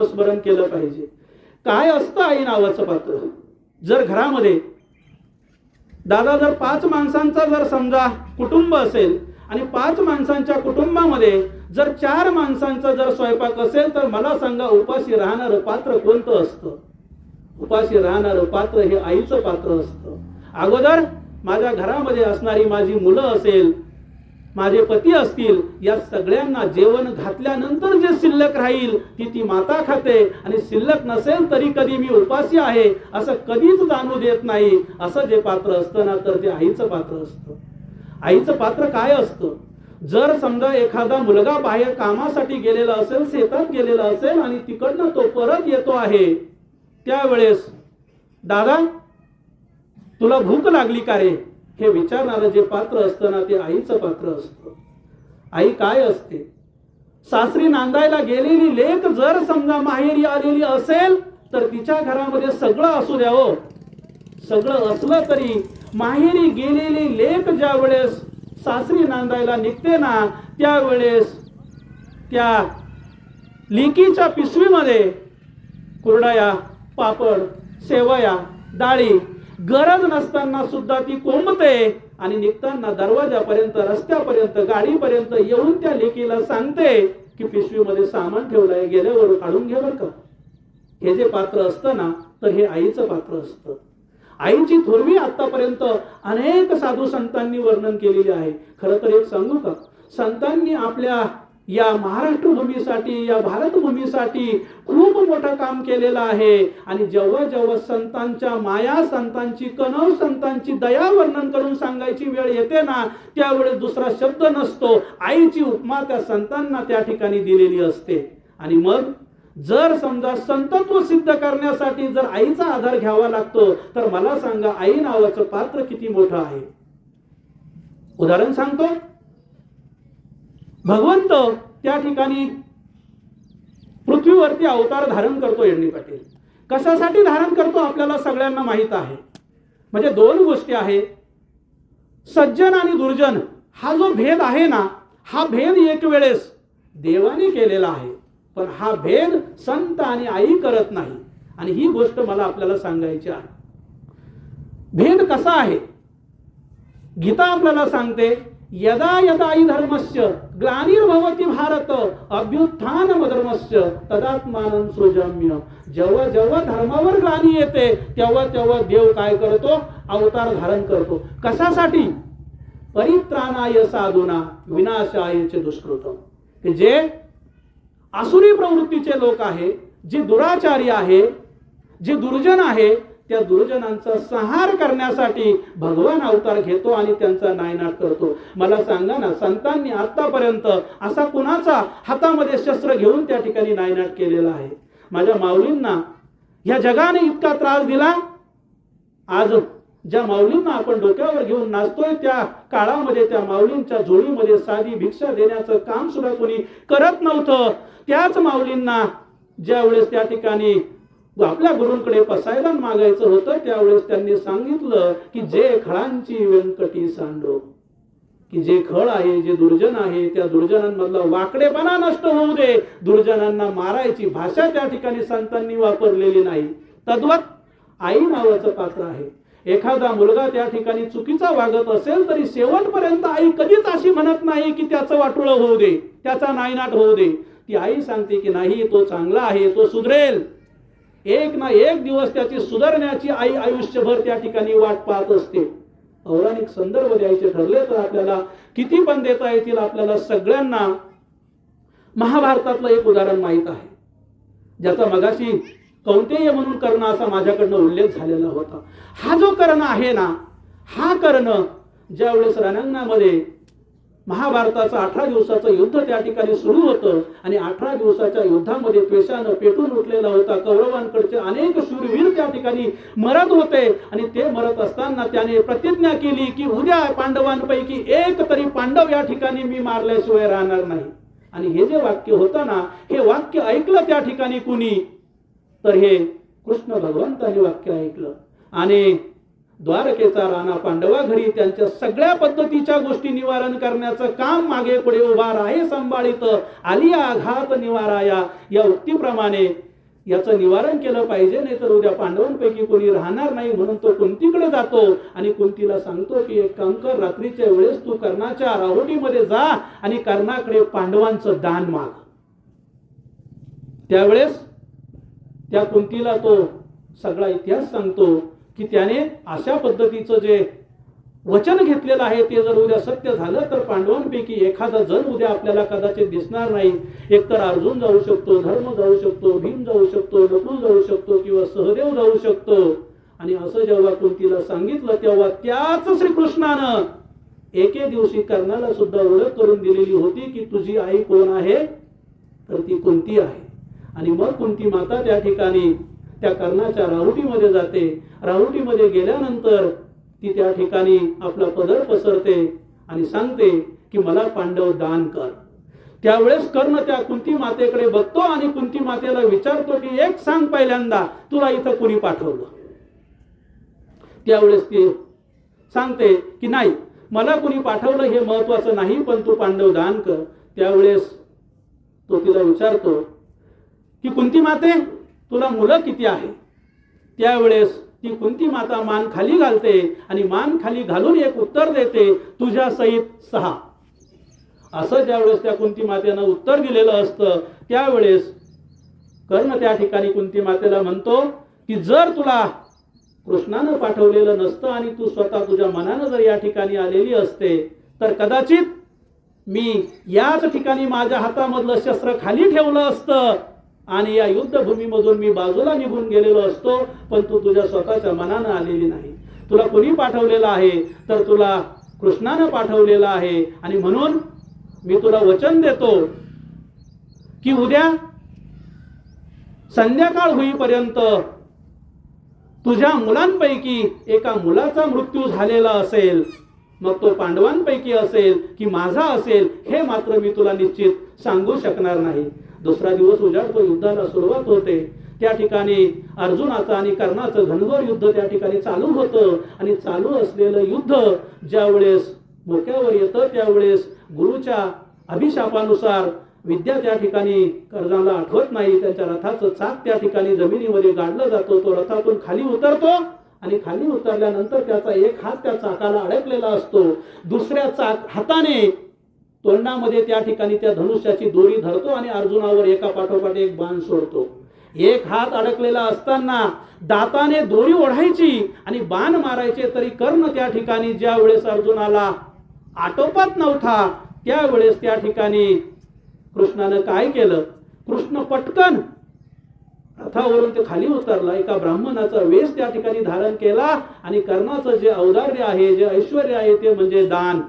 स्मरण केलं पाहिजे. काय असतं आई नावाचं पात्र? जर घरामध्ये दादा जर 5 माणसांचा जर समजा कुटुंब असेल आणि 5 माणसांच्या कुटुंबामध्ये जर 4 माणसांचा जर स्वयंपाक असेल, तर मला सांगा उपाशी राहणारं पात्र कोणतं असतं? उपाशी राहणारं पात्र हे आईचं पात्र असतं. अगोदर माझ्या घरामध्ये असणारी माझी मुलं असेल, माझे पती असतील, या सगळ्यांना जेवण घातल्यानंतर जे शिल्लक राहील ती माता खाते, आणि शिल्लक नसेल तरी कधी मी उपाशी आहे असं कधीच जाणू देत नाही. असं जे पात्र असतं ना, तर ते आईचं पात्र असतं. आईचं पात्र काय असतं? जर समजा एखादा मुलगा बाहेर कामासाठी गेलेला असेल, शेतात गेलेला असेल आणि तिकडनं तो परत येतो आहे, त्यावेळेस दादा तुला भूक लागली का रे, हे विचारणारं जे पात्र असतं ना, ते आईचं पात्र असतं. आई काय असते? सासरी नांदायला गेलेली लेक जर समजा माहेरी आलेली असेल, तर तिच्या घरामध्ये सगळं असू द्या हो, सगळं असलं तरी माहेरी गेलेली लेक ज्या वेळेस सासरी नांदायला निघते ना, त्यावेळेस त्या लेकीच्या पिशवीमध्ये कुरडया, पापड, सेवया, डाळी गरज नसताना सुद्धा ती कोंबते आणि निघताना दरवाजापर्यंत, रस्त्यापर्यंत, गाडीपर्यंत येऊन त्या लेकीला सांगते की पिशवीमध्ये सामान ठेवलंय, गेल्यावर काढून घे बरं का. हे जे पात्र असतं ना, तर हे आईचं पात्र असतं. आईची थोरवी आतापर्यंत अनेक साधू संतांनी वर्णन केलेली आहे. खरं तर एक सांगू का, संतांनी आपल्या या महाराष्ट्र भूमीसाठी, या भारत भूमीसाठी खूप मोठं काम केलेलं आहे. आणि जेव्हा जेव्हा संतांच्या माया, संतांची कणव, संतांची दया वर्णन करून सांगायची वेळ येते ना, त्यावेळेस दुसरा शब्द नसतो. आईची उपमा त्या संतांना त्या ठिकाणी दिलेली असते. आणि मग जर समजा संतत्व सिद्ध करण्यासाठी जर आईचा आधार घ्यावा लागतो, तर मला सांगा आई नावाचं पात्र किती मोठं आहे. उदाहरण सांगतो. भगवंत त्या ठिकाणी पृथ्वीवरती अवतार धारण करतो. एडणी पाटील कशासाठी धारण करतो आपल्याला सगळ्यांना माहित आहे. म्हणजे 2 गोष्टी आहे, सज्जन आणि दुर्जन हा जो भेद आहे ना, हा भेद एक वेळेस देवाने केलेला आहे, पण हा भेद संत आणि आई करत नाही. आणि ही गोष्ट मला आपल्याला सांगायची आहे. भेद कसा आहे? गीता आपल्याला सांगते, यदा यदा हि धर्मस्य ग्लानिर्भवति भारत अभ्युत्थानमधर्मस्य तदात्मानं सृजाम्य. जेव्हा जेव्हा धर्मावर ग्लानी येते, तेव्हा तेव्हा देव काय करतो? अवतार धारण करतो. कशासाठी? परित्राणाय साधूना विनाशाय च दुष्कृतम. की जे आसुरी प्रवृत्तीचे लोक आहे, जे दुराचारी आहे, जे दुर्जन आहे, त्या दुर्जनांचा संहार करण्यासाठी भगवान अवतार घेतो आणि त्यांचा नायनाट करतो. मला सांगा ना, संतांनी आतापर्यंत असा कुणाचा हातामध्ये शस्त्र घेऊन त्या ठिकाणी नायनाट केलेला आहे? माझ्या माऊलींना या जगाने इतका त्रास दिला. आज ज्या माऊलींना आपण डोक्यावर घेऊन नाचतोय, त्या काळामध्ये त्या माऊलींच्या जोडीमध्ये साधी भिक्षा देण्याचं काम सुद्धा कोणी करत नव्हतं. त्याच माऊलींना ज्या वेळेस त्या ठिकाणी आपल्या गुरूंकडे पसायदान मागायचं होतं, त्यावेळेस त्यांनी सांगितलं की जे खळांची व्यंकटी सांडो, की जे खळ आहे, जे दुर्जन आहे, त्या दुर्जनांमधला वाकडेपणा नष्ट होऊ दे. दुर्जनांना मारायची भाषा त्या ठिकाणी संतांनी वापरलेली नाही. तद्वत आई नावाचं पात्र आहे. एखादा मुलगा त्या ठिकाणी चुकीचा वागत असेल तरी शेवटपर्यंत आई कधीच अशी म्हणत नाही की त्याचं वाटोळं होऊ दे, त्याचा नायनाट होऊ दे. ती आई सांगते की नाही, तो चांगला आहे, तो सुधरेल. एक ना एक दिवस त्याची सुधारण्याची आई आयुष्यभर त्या ठिकाणी वाट पाहत असते. पौराणिक संदर्भ द्यायचे ठरले तर आपल्याला किती पण देता येतील. आपल्याला सगळ्यांना महाभारतातलं एक उदाहरण माहित आहे, ज्याचा मगाशी कौंतेय म्हणून कर्ण असा माझ्याकडनं उल्लेख झालेला होता. हा जो कर्ण आहे ना, हा कर्ण ज्यावेळेस रणांगणामध्ये महाभारताचं 18 दिवसाचं युद्ध त्या ठिकाणी सुरू होतं आणि 18 दिवसाच्या युद्धामध्ये पेशानं पेटून उठलेला होता. कौरवांकडचे अनेक शूरवीर त्या ठिकाणी मरत होते आणि ते मरत असताना त्याने प्रतिज्ञा केली की उद्या पांडवांपैकी एक तरी पांडव या ठिकाणी मी मारल्याशिवाय राहणार नाही. आणि हे जे वाक्य होतं ना, हे वाक्य ऐकलं त्या ठिकाणी कुणी? तर हे कृष्ण भगवंतांनी वाक्य ऐकलं आणि द्वारकेचा राणा पांडवा घरी त्यांच्या सगळ्या पद्धतीच्या गोष्टी निवारण करण्याचं काम मागे पुढे उभा राहे संभाळित आलिया घात निवाराया या उक्तीप्रमाणे याचं निवारण केलं पाहिजे, नाही तर उद्या पांडवांपैकी कोणी राहणार नाही. म्हणून तो कुंतीकडे जातो आणि कुंतीला सांगतो की एक काम कर, रात्रीच्या वेळेस तू कर्णाच्या राहुटीमध्ये जा आणि कर्णाकडे पांडवांचं दान माग. त्यावेळेस त्या कुंतीला तो सगळा इतिहास सांगतो की त्याने अशा पद्धतीचं जे वचन घेतलेलं आहे ते जर उद्या सत्य झालं तर पांडवांपैकी एखादा जण उद्या आपल्याला कदाचित दिसणार नाही. एकतर अर्जुन जाऊ शकतो, धर्म जाऊ शकतो, भीम जाऊ शकतो, नकुल जाऊ शकतो किंवा सहदेव जाऊ शकतो. आणि असं जेव्हा कुंतीला सांगितलं तेव्हा त्याच श्रीकृष्णानं एके दिवशी कर्णाला सुद्धा ओळख करून दिलेली होती की तुझी आई कोण आहे, तर ती कुंती आहे. आणि मग कुंती माता त्या ठिकाणी त्या कर्णाच्या राहुटीमध्ये जाते. राहुटीमध्ये गेल्यानंतर ती त्या ठिकाणी आपला पदर पसरते आणि सांगते की मला पांडव दान कर. त्यावेळेस कर्ण त्या कुंती मातेकडे बघतो आणि कुंती मातेला विचारतो की एक सांग पहिल्यांदा, तुला इथं कुणी पाठवलं. त्यावेळेस ती सांगते की नाही, मला कुणी पाठवलं हे महत्वाचं नाही, पण तू पांडव दान कर. त्यावेळेस तो तिला विचारतो की कुंती माते, तुला मुलं किती आहे? त्यावेळेस ती कुंती माता मान खाली घालते आणि मान खाली घालून एक उत्तर देते, तुझ्या सहित 6. असं ज्यावेळेस त्या कुंती मातेनं उत्तर दिलेलं असतं त्यावेळेस कर्ण त्या ठिकाणी कुंती मातेला म्हणतो की जर तुला कृष्णानं पाठवलेलं नसतं आणि तू स्वतः तुझ्या मनानं जर या ठिकाणी आलेली असते तर कदाचित मी याच ठिकाणी माझ्या हातामधलं शस्त्र खाली ठेवलं असतं आणि या युद्धभूमीमधून मी बाजूला निघून गेलेलो असतो. पण तू तुझ्या स्वतःच्या मनानं आलेली नाही. तुला कोणी पाठवलेलं आहे, तर तुला कृष्णानं पाठवलेलं आहे. आणि म्हणून मी तुला वचन देतो की उद्या संध्याकाळ होईपर्यंत तुझ्या मुलांपैकी एका मुलाचा मृत्यू झालेला असेल, मग तो पांडवांपैकी असेल की माझा असेल हे मात्र मी तुला निश्चित सांगू शकणार नाही. दुसरा दिवस उजाडतो, युद्धाला सुरुवात होते. त्या ठिकाणी अर्जुनाचं आणि कर्णाचं घनघोर युद्ध त्या ठिकाणी चालू होतं. आणि चालू असलेलं युद्ध ज्यावेळेस मोक्यावर येतं त्यावेळेस गुरुच्या अभिशापानुसार विद्या त्या ठिकाणी कर्णाला आठवत नाही. त्यांच्या रथाचं चाक त्या ठिकाणी जमिनीमध्ये गाडलं जातो. तो रथातून खाली उतरतो आणि खाली उतरल्यानंतर त्याचा एक हात त्या चाकाला अडकलेला असतो. दुसऱ्या हाताने तोंडामध्ये त्या ठिकाणी त्या धनुष्याची दोरी धरतो आणि अर्जुनावर एका पाठोपाठ एक बाण सोडतो. एक हात अडकलेला असताना दाताने दोरी ओढायची आणि बाण मारायचे, तरी कर्ण त्या ठिकाणी ज्या वेळेस अर्जुनाला आटोपत नव्हता त्यावेळेस त्या ठिकाणी कृष्णानं काय केलं, कृष्ण पटकन रथावरून ते खाली उतरला, एका ब्राह्मणाचा वेश त्या ठिकाणी धारण केला आणि कर्णाचं जे औदार्य आहे, जे ऐश्वर्य आहे ते म्हणजे दान.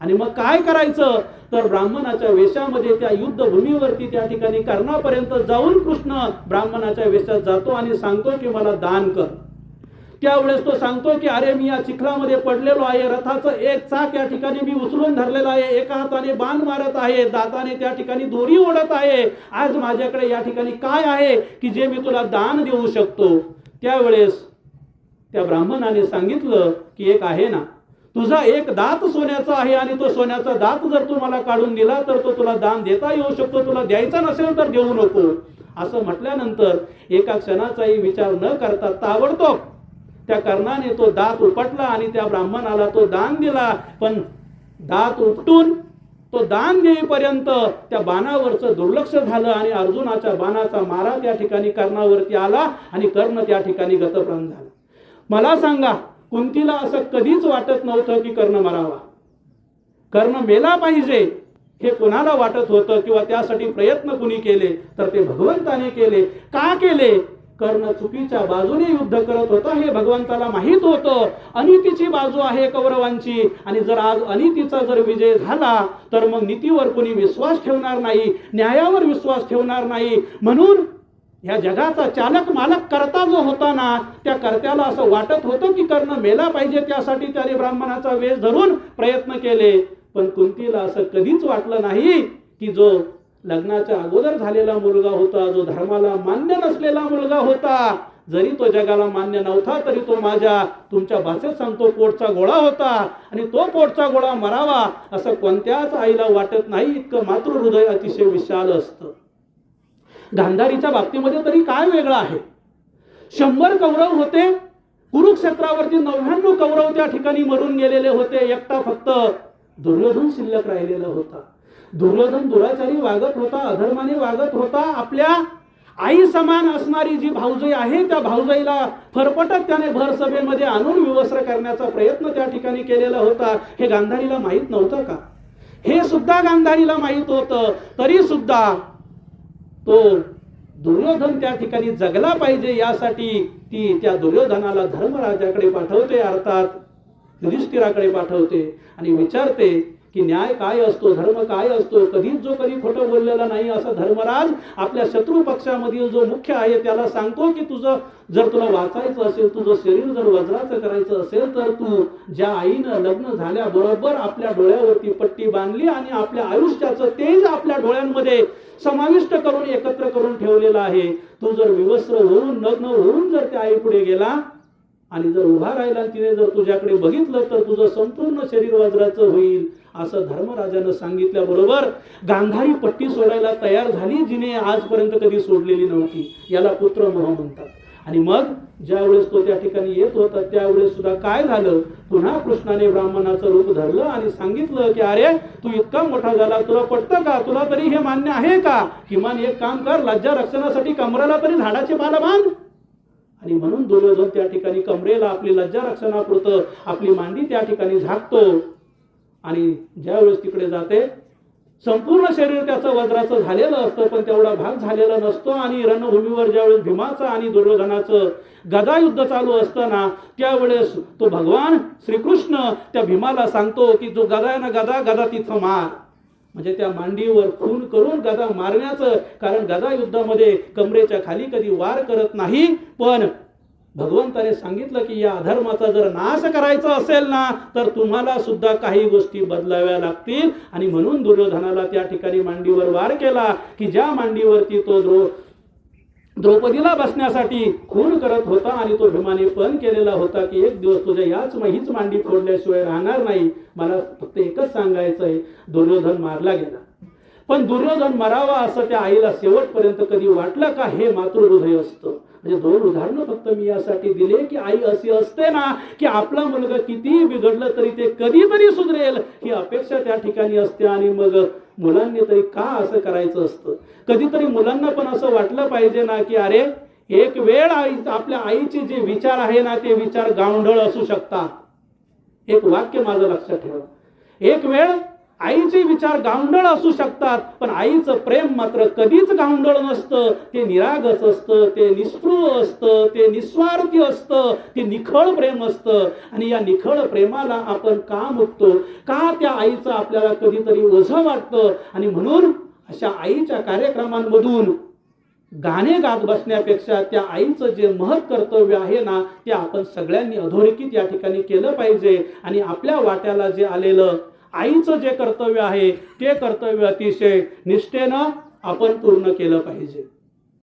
आणि मग काय करायचं तर ब्राह्मणाच्या वेशामध्ये त्या युद्धभूमीवरती त्या ठिकाणी कर्णापर्यंत जाऊन कृष्ण ब्राह्मणाच्या वेशात जातो आणि सांगतो की मला दान कर. त्यावेळेस तो सांगतो की अरे मी या चिखलामध्ये पडलेलो आहे, रथाचं एक चाक या ठिकाणी मी उचलून धरलेलं आहे, एका हाताने बाण मारत आहे, दाताने त्या ठिकाणी दोरी ओढत आहे. आज माझ्याकडे या ठिकाणी काय आहे की जे मी तुला दान देऊ शकतो. त्यावेळेस त्या ब्राह्मणाने सांगितलं की एक आहे ना, तुझा एक दात सोन्याचा आहे आणि तो सोन्याचा दात जर तू मला काढून दिला तर तो तुला दान देता येऊ शकतो, तुला द्यायचा नसेल तर देऊ नको. असं म्हटल्यानंतर एका क्षणाचाही विचार न करता ताबडतोब त्या कर्णाने तो दात उपटला आणि त्या ब्राह्मणाला तो दान दिला. पण दात उपटून तो दान देईपर्यंत त्या बाणावरचं दुर्लक्ष झालं आणि अर्जुनाच्या बाणाचा मारा त्या ठिकाणी कर्णावरती आला आणि कर्ण त्या ठिकाणी गतप्राण झाला. मला सांगा, कुंतीला असं कधीच वाटत नव्हतं की कर्ण मरावा, कर्ण मेला पाहिजे हे कोणाला वाटत होतं किंवा त्यासाठी प्रयत्न कुणी केले तर ते भगवंताने केले. का केले? कर्ण चुकीच्या बाजूने युद्ध करत होता हे भगवंताला माहित होतं. अनितीची बाजू आहे कौरवांची आणि जर आज अनितीचा जर विजय झाला तर मग नीतीवर कोणी विश्वास ठेवणार नाही, न्यायावर विश्वास ठेवणार नाही. म्हणून या जगाचा चालक मालक करता जो होता ना, त्या कर्त्याला असं वाटत होतं की कर्ण मेला पाहिजे, त्यासाठी त्याने ब्राह्मणाचा वेश धरून प्रयत्न केले. पण कुंतीला असं कधीच वाटलं नाही की जो लग्नाच्या अगोदर झालेला मुलगा होता, जो धर्माला मान्य नसलेला मुलगा होता, जरी तो जगाला मान्य नव्हता तरी तो माझ्या, तुमच्या भाषेत सांगतो, पोटचा गोळा होता आणि तो पोटचा गोळा मरावा असं कोणत्याच आईला वाटत नाही. इतकं मातृहृदय अतिशय विशाल असतं. गांधारीच्या बाबतीमध्ये तरी काय वेगळं आहे? 100 कौरव होते, कुरुक्षेत्रावरती 99 कौरव त्या ठिकाणी मरून गेलेले होते, एकटा फक्त दुर्योधन शिल्लक राहिलेला होता. दुर्योधन दुराचारी वागत होता, अधर्माने वागत होता. आपल्या आई समान असणारी जी भाऊजाई आहे त्या भाऊजाईला फरफटत त्याने भर सभेमध्ये आणून विवस्त्र करण्याचा प्रयत्न त्या ठिकाणी केलेला होता. हे गांधारीला माहीत नव्हतं का? हे सुद्धा गांधारीला माहीत होतं, तरी सुद्धा तो दुर्योधन त्या ठिकाणी जगला पाहिजे यासाठी ती त्या दुर्योधनाला धर्मराजाकडे पाठवते, अर्थात युधिष्ठिराकडे पाठवते आणि विचारते की न्याय काय असतो, धर्म काय असतो. कधीच जो कधी खोटं बोललेला नाही असा धर्मराज आपल्या शत्रू पक्षामधील जो मुख्य आहे त्याला सांगतो की तुझं जर तुला वाचायचं असेल, तुझं शरीर जर वज्राचं करायचं असेल तर तू ज्या आईनं लग्न झाल्याबरोबर आपल्या डोळ्यावरती पट्टी बांधली आणि आपल्या आयुष्याचं तेज आपल्या डोळ्यांमध्ये समाविष्ट करून एकत्र करून ठेवलेलं आहे, तू जर विवस्त्र होऊन नग्न होऊन जर त्या आई पुढे गेला आणि जर उभा राहिला तिने जर तुझ्याकडे बघितलं तर तुझं संपूर्ण शरीर वज्राचं होईल असं धर्मराजानं सांगितल्याबरोबर गांधारी पट्टी सोडायला तयार झाली, जिने आजपर्यंत कधी सोडलेली नव्हती. याला पुत्रमोह म्हणतात. आणि मग ज्यावेळेस तो त्या ठिकाणी येत होता त्यावेळेस सुद्धा काय झालं, पुन्हा कृष्णाने ब्राह्मणाचं रूप धरलं आणि सांगितलं की अरे तू इतका मोठा झाला, तुला पटतं का, तुला तरी हे मान्य आहे का, किमान एक काम कर, लज्जा रक्षणासाठी कमरेला तरी झाडाची पाला बांध. आणि म्हणून दुर्योधन त्या ठिकाणी कमरेला आपली लज्जा रक्षणापुरतं आपली मांडी त्या ठिकाणी झाकतो आणि ज्यावेळेस तिकडे जाते संपूर्ण शरीर त्याचं वज्राचं झालेलं असतं पण तेवढा भाग झालेला नसतो. आणि रणभूमीवर ज्यावेळेस भीमाचं आणि दुर्योधनाचं गदा युद्ध चालू असताना त्यावेळेस तो भगवान श्रीकृष्ण त्या भीमाला सांगतो की जो गदा आहे ना, गदा तिथं मार. म्हणजे त्या मांडीवर खून करून गदा मारण्याचं, कारण गदा युद्धामध्ये कमरेच्या खाली कधी वार करत नाही. पण भगवंताने सांगितलं की या अधर्माचा जर नाश करायचा असेल ना तर तुम्हाला सुद्धा काही गोष्टी बदलाव्या लागतील. आणि म्हणून दुर्योधनाला त्या ठिकाणी मांडीवर वार केला की ज्या मांडीवरती तो द्रौपदीला बसण्यासाठी खून करत होता आणि तो भीमाने पण केलेला होता की एक दिवस तुझ्या हीच मांडी फोडल्याशिवाय राहणार नाही. मला फक्त एकच सांगायचं आहे, दुर्योधन मारला गेला. पण दुर्योधन मरावा असं त्या आईला शेवटपर्यंत कधी वाटलं का? हे मातृहृदय असतं. म्हणजे 2 उदाहरणं फक्त मी यासाठी दिले की आई अशी असते ना की आपला मुलगा कितीही बिघडलं तरी ते कधीतरी सुधरेल ही अपेक्षा त्या ठिकाणी असते. आणि मग मुलांनी तरी का असं करायचं असतं? कधीतरी मुलांना पण असं वाटलं पाहिजे ना की अरे एक वेळ आपल्या आईचे जे विचार आहे ना ते विचार गावंढळ असू शकतात. एक वाक्य माझं लक्षात ठेवा, एक वेळ आईचे विचार गावंढळ असू शकतात पण आईचं प्रेम मात्र कधीच गावंढळ नसतं. ते निरागस असतं, ते निस्पृह असतं, ते निस्वार्थी असतं, ते निखळ प्रेम असतं. आणि या निखळ प्रेमाला आपण का मुकतो, का त्या आईचं आपल्याला कधीतरी ओझं वाटतं? आणि म्हणून अशा आईच्या कार्यक्रमांमधून गाणे गात बसण्यापेक्षा त्या आईचं जे महत् कर्तव्य आहे ना ते आपण सगळ्यांनी अधोरेखित या ठिकाणी केलं पाहिजे. आणि आपल्या वाट्याला जे आलेलं आईचं जे कर्तव्य आहे ते कर्तव्य अतिशय निष्ठेनं आपण पूर्ण केलं पाहिजे.